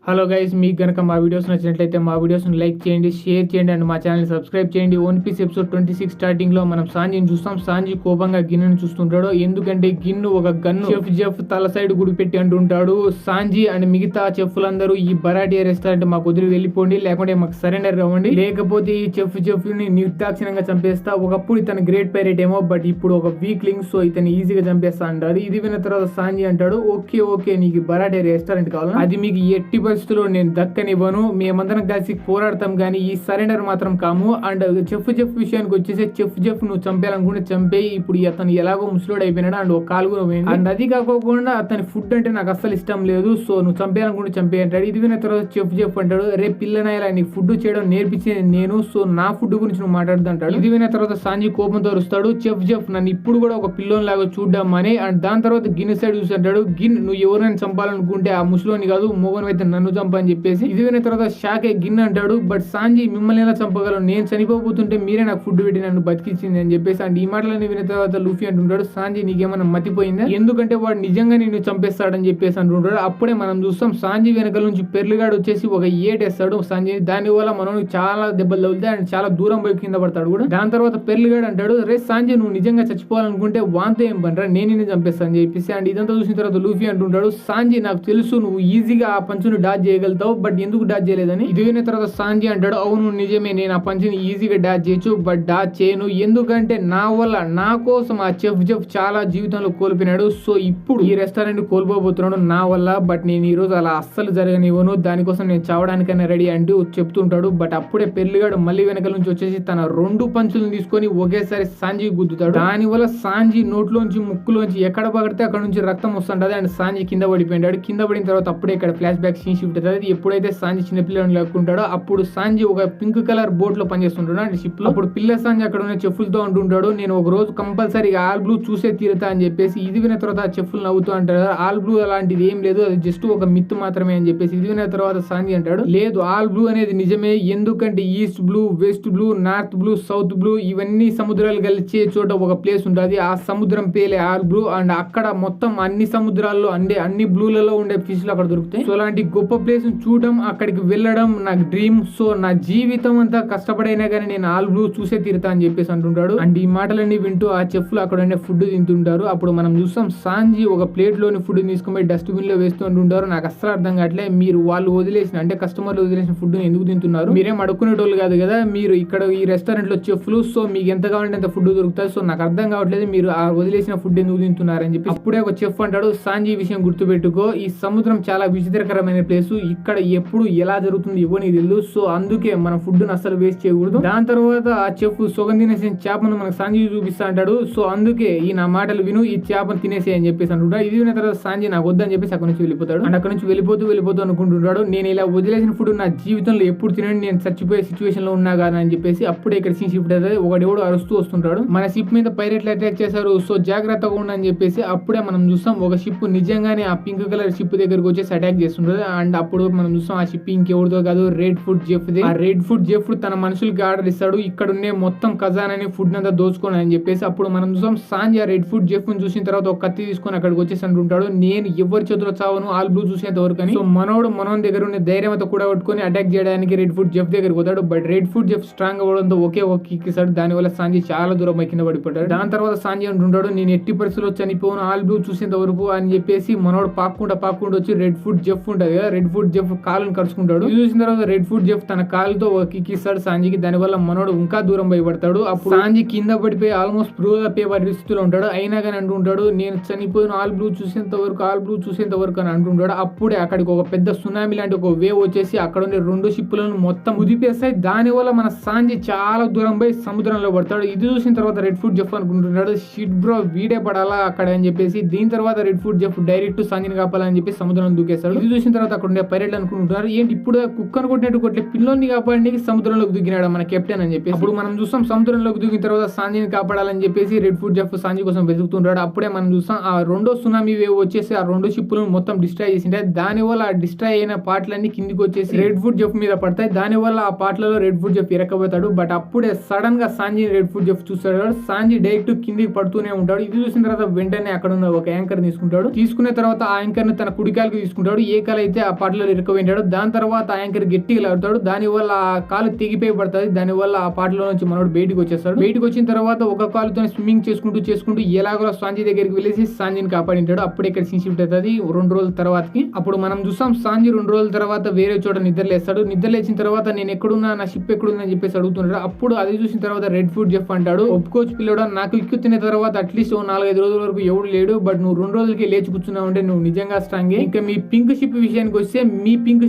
Hello guys, మీకు గనక మా వీడియోస్ నచ్చినట్లయితే మా వీడియోస్ని లైక్ చేయండి, షేర్ చేయండి అండ్ మా ఛానల్ సబ్స్క్రైబ్ చేయండి. వన్ పీస్ ఎపిసోడ్ 26 స్టార్టింగ్ లో మనం సాంజీని చూస్తాం. సాంజీ కోపంగా గిన్నెను చూస్తుంటాడు. ఎందుకంటే గిన్ను ఒక గన్ను చెఫ్ తల సైడ్ గుడి పెట్టి అంటుంటాడు, సాంజీ అండ్ మిగతా చెఫ్లందరూ ఈ బరాటియా రెస్టారెంట్ మాకు వదిలి వెళ్ళిపోండి, లేకుంటే మాకు సరెండర్ అవ్వండి, లేకపోతే ఈ చెఫ్ ని నిర్దాక్షిణంగా చంపేస్తా. ఒకప్పుడు ఇతను గ్రేట్ పైరేట్ ఏమో, బట్ ఇప్పుడు ఒక వీక్లింగ్, సో ఇతను ఈజీగా చంపేస్తా అంటాడు. ఇది విన్న తర్వాత సాంజీ అంటాడు, ఓకే నీకు బరాటియా రెస్టారెంట్ కావాలి, అది మీకు ఎట్టి పరిస్థితుల్లో నేను దక్కనివ్వను, మేమందరం కలిసి పోరాడతాం కానీ ఈ సరెండర్ మాత్రం కాము. అండ్ చెఫ్ విషయానికి వచ్చేసి చెఫ్ నువ్వు చంపేయాలనుకుంటే చంపేయి, ఇప్పుడు అతను ఎలాగో ముసలోడు అయిపోయినాడు అండ్ ఒక కాలు కూడా పోయింది. అండ్ అది కాకోకుండా అతని ఫుడ్ అంటే నాకు అస్సలు ఇష్టం లేదు, సో నువ్వు చంపేయాలనుకుంటే చంపేయి అంటాడు. ఇది విన్న తర్వాత చెఫ్ అంటాడు, రేపు పిల్లనయ్యలా నీకు ఫుడ్ చేయడం నేర్పించేది నేను, సో నా ఫుడ్ గురించి నువ్వు మాట్లాడుతూ అంటాడు. ఇది విన్న తర్వాత సాంజీ కోపంతో అరుస్తాడు, చెఫ్ నన్ను ఇప్పుడు కూడా ఒక పిల్లోని లాగా చూడ్డాం అని. అండ్ దాని తర్వాత గిన్ సైడ్ చూసి అంటాడు, గిన్ నువ్వు ఎవరైనా చంపాలనుకుంటే ఆ ముసలోని కాదు, మోగన్ అయితే నన్ను చంపని చెప్పేసి. ఇది విన్న తర్వాత షాకే గిన్ అంటాడు, బట్ సాంజీ మిమ్మల్ని ఎలా చంపగలను, నేను చనిపోతుంటే మీరే నాకు ఫుడ్ పెట్టి నన్ను బతికించింది అని చెప్పేసి. అండ్ ఈ మాటలన్నీ విన్న తర్వాత లూఫీ అంటుంటాడు, సాంజీ నీకేమన్నా మతిపోయిందా, ఎందుకంటే వాడు నిజంగా నిన్ను చంపేస్తాడని చెప్పేసి అంటుంటాడు. అప్పుడే మనం చూస్తాం సాంజీ వెనకాల నుంచి పెర్లుగాడు వచ్చేసి ఒక ఏటేస్తాడు సాంజీ, దాని వల్ల మనం చాలా దెబ్బలు తగులుతాయి అండ్ చాలా దూరం పోయి కింద పడతాడు కూడా. దాని తర్వాత పెర్లుగాడు అంటాడు, రే సాంజీ నువ్వు నిజంగా చచ్చిపోవాలనుకుంటే వాంతో ఏం పనరా, నేను నిన్ను చంపేస్తాను అని చెప్పేసి. అండ్ ఇదంతా చూసిన తర్వాత లూఫీ అంటుంటాడు, సాంజీ నాకు తెలుసు నువ్వు ఈజీగా ఆ పంచును డాచ్ చేయగలుగుతావు, బట్ ఎందుకు డాచ్ చేయలేదని. ఇది విన్న తర్వాత సాంజీ అంటాడు, అవును నిజమే, నేను ఆ పంచుని ఈజీగా డాచ్ చేయొచ్చు, బట్ డాచ్ చేయను, ఎందుకంటే నా వల్ల నా కోసం ఆ చెఫ్ చాలా జీవితంలో కోల్పోయినాడు, సో ఇప్పుడు ఈ రెస్టారెంట్ కోల్పోబోతున్నాడు నా వల్ల, బట్ నేను ఈ రోజు అలా అస్సలు జరగనివ్వను, దానికోసం నేను చావడానికైనా రెడీ అంటూ చెప్తుంటాడు. బట్ అప్పుడే పెళ్లిగాడు మళ్ళీ వెనకాల నుంచి వచ్చేసి తన 2 పంచులను తీసుకొని ఒకేసారి సాంజీ గుద్దుతాడు. దాని వల్ల సాంజీ నోట్లోంచి ముక్కులోంచి ఎక్కడ పడితే అక్కడ నుంచి రక్తం వస్తుంటది అండ్ సాంజీ కింద పడిపోయాడు. కింద పడిన తర్వాత అప్పుడే ఇక్కడ ఫ్లాష్ బ్యాక్ సీన్ షిఫ్ట్ అవుతుంది. ఎప్పుడైతే సాంజీ చిన్నపిల్లని లేకుంటాడో అప్పుడు సాంజీ ఒక పింక్ కలర్ బోట్ లో పనిచేస్తుంటాడు అండ్ షిప్ లో. అప్పుడు పిల్ల సాంజీ అక్కడ ఉన్న చెఫ్లతో అంటుంటాడు, నేను ఒక రోజు కంపల్సరీ ఆల్ బ్లూ చూసే తీరుతా అని చెప్పేసి. ఇది విన్న తర్వాత ఆ చెఫ్లు నవ్వుతూ అంటారు, ఆల్ బ్లూ అలాంటిది ఏం లేదు, అది జస్ట్ ఒక మిత్ మాత్రమే అని చెప్పేసి. ఇది విన్న తర్వాత సాంజీ అంటాడు, లేదు ఆల్ బ్లూ అనేది నిజమే, ఎందుకంటే east blue, west blue, north blue, south blue ఇవన్నీ సముద్రాలు కలిసే చోట ఒక ప్లేస్ ఉంటుంది, ఆ సముద్రం పేలే ఆల్ బ్లూ, అండ్ అక్కడ మొత్తం అన్ని సముద్రాల్లో అన్ని బ్లూలలో ఉండే ఫిష్లు అక్కడ దొరుకుతాయి. సో అలాంటి గొప్ప ప్లేస్ చూడడం, అక్కడికి వెళ్ళడం నాకు డ్రీమ్, సో నా జీవితం అంతా కష్టపడైనా కానీ నేను ఆల్ బ్లూ చూసే తీరుతా అని చెప్పేసి అంటుంటాడు. అండ్ ఈ మాటలన్నీ వింటూ ఆ చెఫ్లు అక్కడ ఉండే ఫుడ్ తింటుంటారు. అప్పుడు మనం చూస్తాం సాంజీ ఒక ప్లేట్ లోని ఫుడ్ తీసుకుని డస్ట్బిన్ లో వేస్తూ ఉంటుంటారు. నాకు అస్సలు అర్థం కావట్లే, మీరు వాళ్ళు వదిలేసిన అంటే కస్టమర్లు వదిలేసిన ఫుడ్ ఎందుకు తింటున్నారు, మీరేం అడుక్కునేటోళ్ళు కాదు కదా, మీరు ఇక్కడ ఈ రెస్టారెంట్ లో చెఫ్లు, సో మీకు ఎంత కావాలంటే అంత ఫుడ్ దొరుకుతుంది, సో నాకు అర్థం కావట్లేదు మీరు ఆ వదిలేసిన ఫుడ్ ఎందుకు తింటున్నారు అని చెప్పి. అప్పుడే ఒక చెఫ్ అంటాడు, సాంజీ విషయం గుర్తుపెట్టుకో, ఈ సముద్రం చాలా విచిత్రకరమైన ప్లేస్, ఇక్కడ ఎప్పుడు ఎలా జరుగుతుంది ఇవ్వని తెలియదు, సో అందుకే మన ఫుడ్ అస్సలు వేస్ట్ చేయకూడదు. దాని తర్వాత ఆ చెఫ్ సొగం తినేసిన చేపను మనకు సాంజీ చూపిస్తా అంటాడు, సో అందుకే ఈ నా మాటలు విను, ఈ చేపను తినేసే అని చెప్పేసి అంటుంటాడు. ఇది విన్న తర్వాత సాంజీ నాకు వద్దని చెప్పేసి అక్కడ నుంచి వెళ్ళిపోతాడు. అండ్ అక్కడ నుంచి వెళ్ళిపోతూ అనుకుంటుంటాడు, నేను ఇలా వదిలేసిన ఫుడ్ నా జీవితంలో ఎప్పుడు తినండి, నేను చచ్చిపోయే సిచ్యువేషన్ లో ఉన్నా కదా అని చెప్పేసి. అప్పుడే ఇక్కడ సీన్ షిఫ్ట్ అవుతుంది. ఒకడెవడు అరుస్తూ వస్తుంటాడు, మన షిప్ మీద పైరేట్లు అటాక్ చేశారు, సో జాగ్రత్తగా ఉండని చెప్పేసి. అప్పుడే మనం చూస్తాం ఒక షిప్ నిజంగానే ఆ పింక్ కలర్ షిప్ దగ్గరకు వచ్చేసి అటాక్ చేస్తుంటది. అండ్ అప్పుడు మనం చూస్తాం ఆ షిప్ ఇంకెవరితో కాదు, రెడ్ ఫుడ్ జెఫ్. ఆ రెడ్ ఫుడ్ జెఫ్ తన మనుషులకి ఆర్డర్ ఇస్తాడు, ఇక్కడ ఉండే మొత్తం ఖజానాని ఫుడ్ అంతా దోచుకోండి అని చెప్పేసి. అప్పుడు మనం చూసాం సాంజీ ఆ రెడ్ ఫుడ్ జెఫ్ చూసిన తర్వాత ఒక కత్తి తీసుకొని అక్కడికి వచ్చేసి అంటుంటాడు, నేను ఎవరి చేతిలో చావను ఆల్ బ్లూ చూసేంత వరకు అని. సో మనోని దగ్గర ఉండే ధైర్యం అంతా కూడా పట్టుకొని అటాక్ చేయడానికి రెడ్ ఫుడ్ జెఫ్ దగ్గరికి పోతాడు. But red food Jeff strong అవ్వడంతో ఒకే ఒక కిక్ ఇస్తాడు, దాని వల్ల సాంజీ చాలా దూరం కింద పడిపోతాడు. దాని తర్వాత సాంజీ అంటుంటాడు, నేను ఎట్టి పరిస్థితుల్లో చనిపోను ఆల్ బ్లూ చూసేంత వరకు అని చెప్పేసి. మనోడు పాక్కుంటా వచ్చి రెడ్ ఫుడ్ జెఫ్ ఉంటది కదా, రెడ్ ఫుడ్ జెఫ్ కాలుని కరుచుకుంటాడు. ఇది చూసిన తర్వాత రెడ్ ఫుడ్ జెఫ్ తన కాలుతో ఒక కిక్ ఇస్తాడు సాంజీకి, దాని వల్ల మనోడు ఇంకా దూరం భయపడతాడు. అప్పుడు సాంజీ కింద పడిపోయి ఆల్మోస్ట్ ప్రూ తప్పే పరిస్థితిలో ఉంటాడు. అయినా కానీ అంటుంటాడు, నేను చనిపోయిన ఆల్ బ్లూ చూసేంత వరకు అని అంటుంటాడు. అప్పుడే అక్కడికి ఒక పెద్ద సునామీ లాంటి ఒక వేవ్ వచ్చేసి అక్కడ ఉండే 2 షిప్పులను మొత్తం ఉదిపేస్తాయి. దాని వల్ల మన సాంజీ చాలా దూరం పోయి సముద్రంలో పడతాడు. ఇది చూసిన తర్వాత రెడ్ ఫుడ్ జెఫ్ అనుకుంటున్నాడు, షిట్ బ్రో వీడే పడాలా అక్కడ అని చెప్పేసి. దీని తర్వాత రెడ్ ఫుడ్ జెఫ్ డైరెక్ట్ సాంజీని కాపాలని చెప్పి సముద్రంలో దూకేస్తాడు. ఇది చూసిన తర్వాత అక్కడ ఉండే పైరేట్లు అనుకుంటున్నారు, ఏంటి ఇప్పుడు కుక్కను కొట్టినట్టు కొట్టే పిల్లోని కాపాడడానికి సముద్రంలోకి దిగినాడు మన కెప్టెన్ అని చెప్పి. అప్పుడు మనం చూస్తాం సముద్రంలోకి దిగిన తర్వాత సాంజీని కాపాడాలని చెప్పేసి రెడ్ ఫుడ్ జెఫ్ సాంజీ కోసం వెతుకుతుంటాడు. అప్పుడే మనం చూస్తాం ఆ 2వ సునామీ వేవ్ వచ్చేసి ఆ 2 షిప్పులను మొత్తం డిస్ట్రాయ్ చేసింటాయి. దాని వల్ల ఆ డిస్ట్రాయ్ అయిన పార్ట్లన్నీ కిందికి వచ్చేసి రెడ్ ఫుడ్ జెఫ్ మీద పడతాయి. దాని వల్ల ఆ పార్ట్లలో రెడ్ ఫుడ్ జెఫ్ ఇరకపోతాడు. బట్ అప్పుడే సడన్ గా సాంజీ రెడ్ ఫుడ్ జెఫ్ చూస్తాడు. సాంజీ డైరెక్ట్ కిందికి పడుతూనే ఉంటాడు. ఇది చూసిన తర్వాత వెంటనే అక్కడ ఉన్న ఒక యాంకర్ తీసుకుంటాడు. తీసుకున్న తర్వాత ఆ యాంకర్ ని తన కుడికాలకు తీసుకుంటాడు. ఏ కాలు అయితే ఆ ఆ పాటలో ఇరుక్కుపోయింటాడు. దాని తర్వాత యాంకర్ గట్టిగా లాగుతాడు, దాని వల్ల ఆ కాలు తెగిపోయి పడుతుంది. దాని వల్ల ఆ పాటలో నుంచి మనోడు బయటికి వచ్చేస్తాడు. బయటికి వచ్చిన తర్వాత ఒక కాలుతో స్విమ్మింగ్ చేసుకుంటూ ఎలాగో సాంజీ దగ్గరికి వెళ్ళేసి సాంజీని కాపాడింటాడు. అప్పుడు ఇక్కడ సీన్ షిఫ్ట్ అవుతుంది 2 రోజుల తర్వాతకి. అప్పుడు మనం చూస్తాం సాంజీ 2 రోజుల తర్వాత వేరే చోట నిద్రలేస్తాడు. నిద్రలేసిన తర్వాత నేను ఎక్కడున్నా, నా షిప్ ఎక్కడుందని చెప్పేసి అడుగుతుంటాడు. అప్పుడు అది చూసిన తర్వాత రెడ్ ఫుడ్ జెఫ్ అంటాడు, ఒప్పుకోవచ్చు పిల్లడా, నాకు ఎక్కువ తిన్న తర్వాత అట్లీస్ట్ 4-5 రోజుల వరకు ఎవడు లేడు, బట్ నువ్వు 2 రోజులకి లేచి కూర్చున్నావు అంటే నువ్వు నిజంగా స్ట్రాంగే. ఇంకా మీ పింక్ షిప్ విషయానికి వస్తే మీ పింక్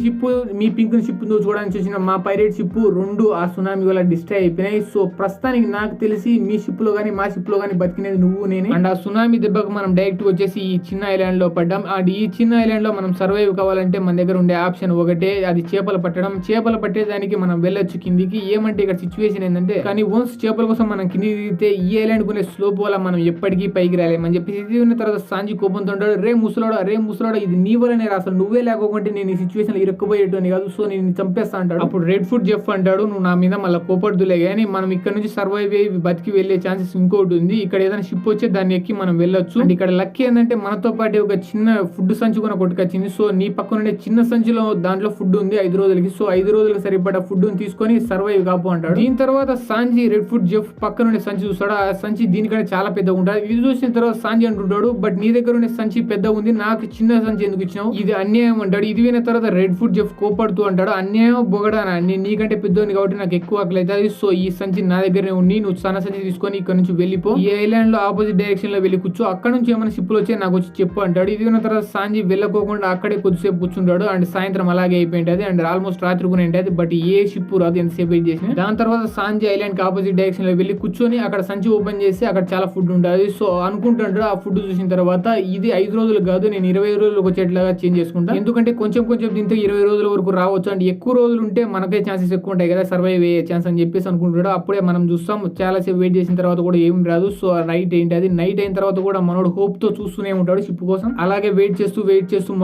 షిప్ చూడడానికి చూసిన మా పైరేట్ షిప్ 2 ఆ సునామీ వల్ల డిస్ట్రాయ్ అయిపోయినాయి. సో ప్రస్తుతానికి నాకు తెలిసి మీ షిప్ లో గానీ మా షిప్ లో గానీ బతికినది నువ్వు నేనే. అండ్ ఆ సునామీ దెబ్బకు మనం డైరెక్ట్ వచ్చేసి ఈ చిన్న ఐలాండ్ లో పడ్డాం. అండ్ ఈ చిన్న ఐలాండ్ లో మనం సర్వైవ్ కావాలంటే మన దగ్గర ఉండే ఆప్షన్ ఒకటే, అది చేపలు పట్టడం. చేపలు పట్టేదానికి మనం వెళ్ళొచ్చు కిందికి. ఏమంటే ఇక్కడ సిచ్యువేషన్ ఏంటంటే, కానీ వన్స్ చేపల కోసం మనం కిందికి దిగితే ఈ ఐలాండ్ కొనే స్లోప్ వల్ల మనం ఎప్పటికీ పైకి రాలేమని చెప్పి ఇది ఉన్న తర్వాత సాంజీ కోపంతో ఉంటాడు, రే ముసలాడా ఇది నీ వల్లనే రా, అసలు నువ్వే లేకపోతే నేను ఈ సిచ్యువేషన్ లో ఇరుక్కుపోయేటోని కాదు, సో నేను చంపేస్తా అంటాడు. అప్పుడు రెడ్ ఫుడ్ జెఫ్ అంటాడు, నువ్వు నా మీద మళ్ళీ కోపడుతులే కానీ మనం ఇక్కడ నుంచి సర్వైవ్ అయ్యి బతికి వెళ్లే ఛాన్సెస్ ఇంకోటి ఉంది. ఇక్కడ ఏదైనా షిప్ వచ్చే దాన్ని ఎక్కి మనం వెళ్ళొచ్చు. అండ్ ఇక్కడ లక్కీ ఏంటంటే మనతో పాటు ఒక చిన్న ఫుడ్ సంచి కూడా కొట్టుకొచ్చింది. సో నీ పక్కన చిన్న సంచిలో దాంట్లో ఫుడ్ ఉంది 5 రోజులకి. సో 5 రోజులకి సరిపడా ఫుడ్ తీసుకొని సర్వైవ్ కాపు అంటాడు. దీని తర్వాత సాంజీ రెడ్ ఫుడ్ జెఫ్ పక్కన ఉండే సంచి చూస్తాడు. ఆ సంచి దీనికంటే చాలా పెద్దగా ఉంటుంది. ఇది చూసిన తర్వాత సాంజీ అంటుంటాడు, బట్ నీ దగ్గర ఉండే సంచి పెద్ద ఉంది, నాకు చిన్న సంచి ఎందుకు ఇచ్చినావు, ఇది అన్యాయం అంటాడు. ఇది విన్న తర్వాత రెడ్ ఫుడ్ జెఫ్ కోపడుతూ అంటాడు, అన్యాయం బొగడానా, నీకంటే పెద్దోని కాబట్టి నాకు ఎక్కువ ఆకలి అవుతుంది. సో ఈ సంచి నా దగ్గరనే ఉండి నువ్వు సన్న సంచి తీసుకొని ఇక్కడ నుంచి వెళ్ళిపో, ఈ ఐలాండ్ లో ఆపోజిట్ డైరెక్షన్ లో వెళ్ళి కూర్చో, అక్కడ నుంచి ఏమైనా షిప్లు వచ్చి నాకు వచ్చి చెప్పు అంటాడు. ఇది విన్న తర్వాత సాంజీ వెళ్ళకోకుండా అక్కడే కొద్దిసేపు కూర్చుంటాడు. అండ్ సాయంత్రం అలాగే అయిపోయింటది. అండ్ ఆల్మోస్ట్ రాత్రి కూడా ఏంటది, బట్ ఏ షిప్ రాదు ఎంతసేపు వెయిట్ చేసిన. దాని తర్వాత సాంజీ ఐలాండ్ కి ఆపోజిట్ డైరెక్షన్ లో వెళ్ళి కూర్చొని అక్కడ సంచి ఓపెన్ చేసి అక్కడ చాలా ఫుడ్ ఉంటుంది. సో అనుకుంటాడు, ఆ ఫుడ్ చూసిన తర్వాత ఇది 5 రోజులు కాదు, నేను 20 రోజులకు వచ్చేట్లాగా చేంజ్ చేసుకుంటాను, ఎందుకంటే కొంచెం దీంతో 20 రోజుల వరకు రావచ్చు. అండ్ ఎక్కువ రోజులు ఉంటే మనకే ఛాన్సెస్ ఎక్కువ ఉంటాయి కదా సర్వైవ్ అయ్యే ఛాన్స్ అని చెప్పేసి అనుకుంటాడు. అప్పుడే మనం చూస్తాం చాలా సేపు వెయిట్ చేసిన తర్వాత కూడా ఏం రాదు. సో నైట్ ఏంటి అది నైట్ అయిన తర్వాత కూడా మనోడు హోప్ తో చూస్తూనే ఉంటాడు షిప్ కోసం. అలాగే వెయిట్ చేస్తూ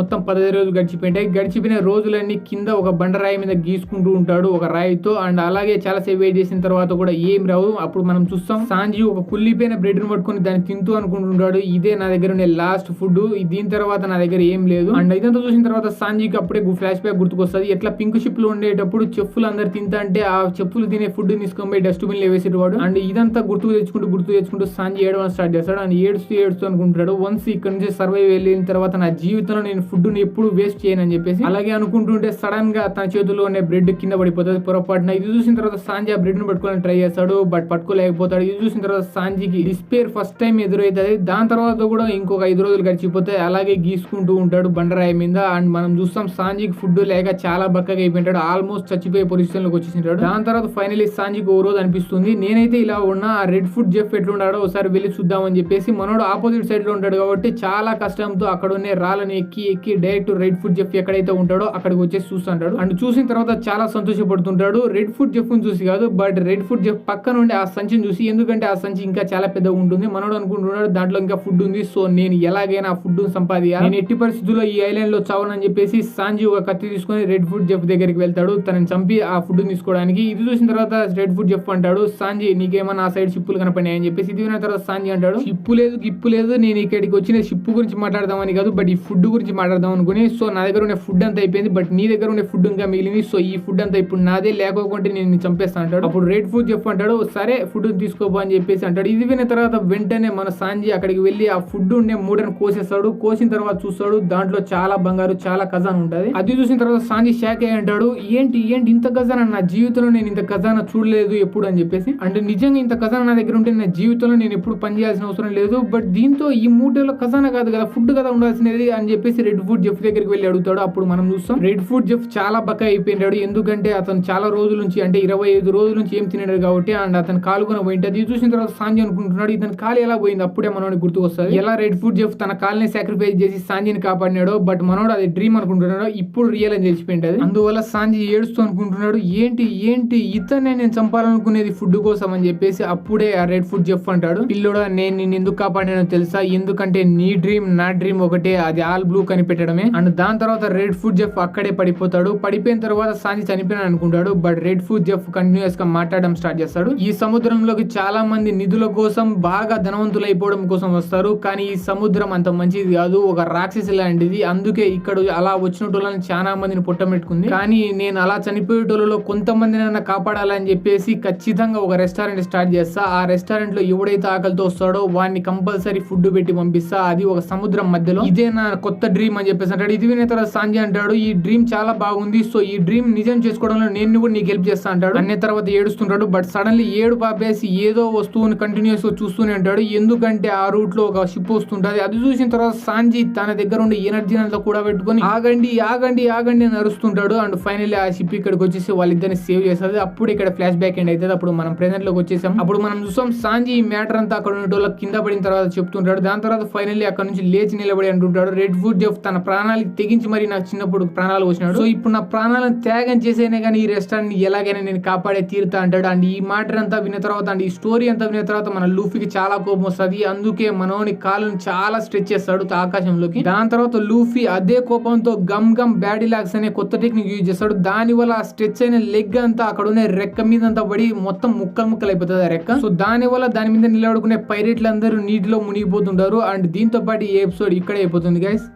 మొత్తం 15 రోజులు గడిచిపోయింటాయి. గడిచిపోయిన రోజులన్నీ కింద ఒక బండరాయి మీద గీసుకుంటూ ఉంటాడు ఒక రాయితో. అండ్ అలాగే చాలా సేపు వెయిట్ చేసిన తర్వాత కూడా ఏం రావు. అప్పుడు మనం చూస్తాం సాంజీ ఒక కుళ్ళిపోయిన బ్రెడ్ ను పట్టుకుని దాన్ని తింటూ అనుకుంటుంటాడు, ఇదే నా దగ్గర ఉండే లాస్ట్ ఫుడ్, దీని తర్వాత నా దగ్గర ఏం లేదు. అండ్ ఇదంతా చూసిన తర్వాత సాంజీకి అప్పుడే ఫ్లాష్ బ్యాక్ గుర్తుకొస్తుంది. ఎట్లా పింక్ షిప్ లో ఉండేటప్పుడు చెప్పులు అందరు తింటా అంటే ఆ చెప్పులు తినే ఫుడ్ తీసుకొని పోయి డస్ట్బిన్ లో వేసేవాడు. అండ్ ఇదంతా గుర్తు తెచ్చుకుంటూ సాంజీ ఏడవడం స్టార్ట్ చేస్తాడు. అండ్ ఏడుస్తూ అనుకుంటాడు, వన్స్ ఇక్కడ నుంచి సర్వైవ్ వెళ్ళిన తర్వాత నా జీవితంలో నేను ఫుడ్ ని ఎప్పుడు వేస్ట్ చేయను అని చెప్పేసి. అలాగే అనుకుంటుంటే సడన్ గా తన చేతిలో ఉన్న బ్రెడ్ కింద పడిపోతుంది పొరపాటున. ఇది చూసిన తర్వాత సాంజీ ఆ బ్రెడ్ ను పట్టుకోవాలని ట్రై చేస్తాడు, బట్ పట్టుకోలేకపోతాడు. ఇది చూసిన తర్వాత సాంజీకి డిస్పేర్ ఫస్ట్ టైం ఎదురైతుంది. దాని తర్వాత కూడా ఇంకొక 5 రోజులు గడిచిపోతాయి. అలాగే గీసుకుంటూ ఉంటాడు బండరాయి మీద. అండ్ మనం చూస్తాం సాంజీకి ఫుడ్ లేక చాలా బక్కగా అయిపోయింటాడు, ఆల్మోస్ట్ చచ్చిపోయే పొజిషన్ లోకి వచ్చేసింటాడు. దాని తర్వాత ఫైనలీ సాంజీకి ఓ రోజు అనిపిస్తుంది, నేనైతే ఇలా ఉన్నా ఆ రెడ్ ఫుడ్ జెఫ్ ఎట్లుంటాడో ఒకసారి వెళ్ళి చూద్దామని చెప్పేసి. మనోడు ఆపోజిట్ సైడ్ లో ఉంటాడు కాబట్టి చాలా కష్టంతో అక్కడ ఉన్న రాళ్ళని ఎక్కి డైరెక్ట్ రెడ్ ఫుడ్ జెఫ్ ఎక్కడైతే ఉంటాడో అక్కడికి వచ్చేసి చూస్తుంటాడు. అండ్ చూసిన తర్వాత చాలా సంతోషపడుతుంటాడు, రెడ్ ఫుడ్ జెఫ్ చూసి కాదు, బట్ రెడ్ ఫుడ్ జెఫ్ పక్క నుండి ఆ సంచిని చూసి. ఎందుకంటే ఆ సంచి ఇంకా చాలా పెద్దగా ఉంటుంది. మనోడు అనుకుంటున్నాడు దాంట్లో ఇంకా ఫుడ్ ఉంది, సో నేను ఎలాగైనా ఆ ఫుడ్ సంపాదించాలి, నేను ఎట్టి పరిస్థితుల్లో ఈ ఐలాండ్ లో చావనని చెప్పేసి సాంజీ ఒక కత్తి తీసుకొని రెడ్ ఫుడ్ జెఫ్ దగ్గరికి వెళ్తాడు, తనని చంపి ఆ ఫుడ్ తీసుకోవడానికి. ఇది చూసిన తర్వాత రెడ్ ఫుడ్ జెఫ్ అంటాడు, సాంజీ నీకేమన్నా ఆ సైడ్ షిప్పులు కనపడినాయి అని చెప్పేసి. ఇది విన్న తర్వాత సాంజీ అంటాడు, గిప్పు లేదు నేను ఇక్కడికి వచ్చిన షిప్ గురించి మాట్లాడదామని కాదు, బట్ ఈ ఫుడ్ గురించి మాట్లాడదాం అనుకుని. సో నా దగ్గర ఉన్న ఫుడ్ అంతా అయిపోయింది, బట్ నీ దగ్గర ఉన్న ఫుడ్ ఇంకా మిగిలింది, సో ఈ ఫుడ్ అంతా ఇప్పుడు నాదే, లేకపోతే నేను చంపేస్తాను అంటాడు. అప్పుడు రెడ్ ఫుడ్ జెఫ్ అంటాడు, సరే ఫుడ్ తీసుకోబో అని చెప్పేసి అంటాడు. ఇది విన్న తర్వాత వెంటనే మన సాంజీ అక్కడికి వెళ్ళి ఆ ఫుడ్ ఉండే మూడను కోసేస్తాడు. కోసిన తర్వాత చూస్తాడు దాంట్లో చాలా బంగారు, చాలా ఖజానా ఉంటది. అది చూసిన తర్వాత సాంజీ షాక్ అయ్యి అంటాడు, ఏంటి ఇంత ఖజానా, నా జీవితంలో నేను ఇంత ఖజానా చూడలేదు ఎప్పుడు అని చెప్పేసి. అంటే నిజంగా ఇంత ఖజానా నా దగ్గర ఉంటే నా జీవితంలో నేను ఎప్పుడు పని చేయాల్సిన అవసరం లేదు, బట్ దీంతో ఈ మూటలో ఖజానా కాదు కదా, ఫుడ్ కదా ఉండాల్సినది అని చెప్పేసి రెడ్ ఫుడ్ జెఫ్ దగ్గరికి వెళ్ళి అడుగుతాడు. అప్పుడు మనం చూస్తాం రెడ్ ఫుడ్ జెఫ్ చాలా బక్క అయిపోయినాడు, ఎందుకంటే అతను చాలా రోజుల నుంచి అంటే 25 రోజుల నుంచి ఏం తిన్నాడు కాబట్టి. అండ్ అతను కాలు కూడా పోయింటది. ఇది చూసిన తర్వాత సాంజీ అనుకుంటున్నాడు, ఇతను కాలు ఎలా పోయింది, అప్పుడే మనోడికి గుర్తుకు వస్తుంది ఎలా రెడ్ ఫుడ్ జెఫ్ తన కాల్ని సాక్రిఫైస్ చేసి సాంజీని కాపాడినాడు, బట్ మనోడు అది డ్రీమ్ అనుకుంటున్నాడు, ఇప్పుడు రియల్ అని తెలిసిపోయింటది. అందువల్ల సాంజీ ఏడుస్తూ అనుకుంటున్నాడు, ఏంటి ఇతనే నేను చంపాలనుకునేది ఫుడ్ కోసం అని చెప్పేసి. అప్పుడే ఆ రెడ్ ఫుడ్ జెఫ్ అంటాడు, పిల్లోడా నేను నిన్ను ఎందుకు కాపాడానో తెలుసా, ఎందుకంటే నీ డ్రీమ్ నా డ్రీమ్ ఒకటే, అది ఆల్ బ్లూ కనిపెట్టడమే. అండ్ దాని తర్వాత రెడ్ ఫుడ్ జెఫ్ అక్కడే పడిపోతాడు. పడిపోయిన తర్వాత సాంజీ చనిపోయినా అనుకుంటాడు, but red food Jeff continuous గా మాట్లాడడం స్టార్ట్ చేస్తాడు. ఈ సముద్రంలోకి చాలా మంది నిధుల కోసం బాగా ధనవంతులు అయిపోవడం కోసం వస్తారు, కానీ ఈ సముద్రం అంత మంచిది కాదు, ఒక రాక్షసి లాంటిది, అందుకే ఇక్కడ అలా అలా వచ్చినటోళ్ళని చాలా మందిని పుట్టమెట్టుకుంది. కానీ నేను అలా చనిపోయేటోళ్ళలో కొంతమందినైనా కాపాడాలని చెప్పేసి ఖచ్చితంగా ఒక రెస్టారెంట్ స్టార్ట్ చేస్తా. ఆ రెస్టారెంట్ లో ఎవడైతే ఆకలితో వస్తాడో వాడిని కంపల్సరీ ఫుడ్ పెట్టి పంపిస్తా, అది ఒక సముద్రం మధ్యలో. ఇదే నా కొత్త డ్రీమ్ అని చెప్పేసి అంటాడు. ఇది వినే తర్వాత సంజయ్ అంటాడు, ఈ డ్రీమ్ చాలా బాగుంది, సో ఈ డ్రీమ్ నిజం చేసుకోవడంలో నేను కూడా నీకు హెల్ప్ చేస్తా అంటాడు. అనే తర్వాత ఏడుస్తుంటాడు. బట్ సడన్లీ ఏడు పాపేసి ఏదో వస్తువుని కంటిన్యూస్ గా చూస్తూనే ఉంటాడు. ఎందుకంటే ఆ రూట్ లో ఒక షిప్ వస్తుంటది. అది చూసిన తర్వాత సంజయ్ తన దగ్గర ఉండే ఎనర్జీ అంతా కూడా పెట్టుకొని ఆగండి ఆగండి ఆగండి అని అరుస్తుంటాడు. అండ్ ఫైనల్లీ ఆ షిప్ ఇక్కడికి వచ్చేసి వాళ్ళిద్దరిని సేవ్ చేస్తుంది. అప్పుడు ఇక్కడ ఫ్లాష్ బ్యాక్ ఎండ్ అవుతుంది. అప్పుడు మనం ప్రెజెంట్ లోకి వచ్చేసాం. అప్పుడు మనం చూసాం సంజయ్ ఈ మ్యాటర్ అంతా అక్కడ ఉన్న కింద పడిన తర్వాత చెప్తుంటాడు. దాని తర్వాత ఫైనల్లీ అక్కడ నుంచి లేచి నిలబడి అంటుంటాడు, రెడ్ వుడ్ జెఫ్ తన ప్రాణాలకు తెగించి మరి నాకు చిన్నప్పుడు ప్రాణాలు వచ్చినాడు, సో ఇప్పుడు నా ప్రాణాలను త్యాగం చేసేనే కానీ ఈ రెస్టారెంట్ ఎలాగైనా నేను కాపాడే తీరుతా అంటాడు. అండ్ ఈ మ్యాటర్ అంతా విన్న తర్వాత అండ్ ఈ స్టోరీ అంతా విన్న తర్వాత మన లూఫీకి చాలా కోపం వస్తుంది. అందుకే మనోని కాళ్ళను చాలా స్ట్రెచ్ చేస్తాడు ఆకాశంలోకి. దాని తర్వాత లూఫీ అదే కోపంతో గమ్ గమ్ బ్యాడీ లాక్స్ అనే కొత్త టెక్నిక్ యూజ్ చేస్తాడు. దాని వల్ల ఆ స్ట్రెచ్ అయిన లెగ్ అంతా అక్కడ ఉన్న రెక్క మీద అంతా పడి మొత్తం ముక్కలు అయిపోతుంది ఆ రెక్క. సో దాని వల్ల దాని మీద నిలబడుకునే పైరేట్లు అందరూ నీటిలో మునిగిపోతుంటారు. అండ్ దీంతో పాటు ఈ ఎపిసోడ్ ఇక్కడే అయిపోతుంది గైస్.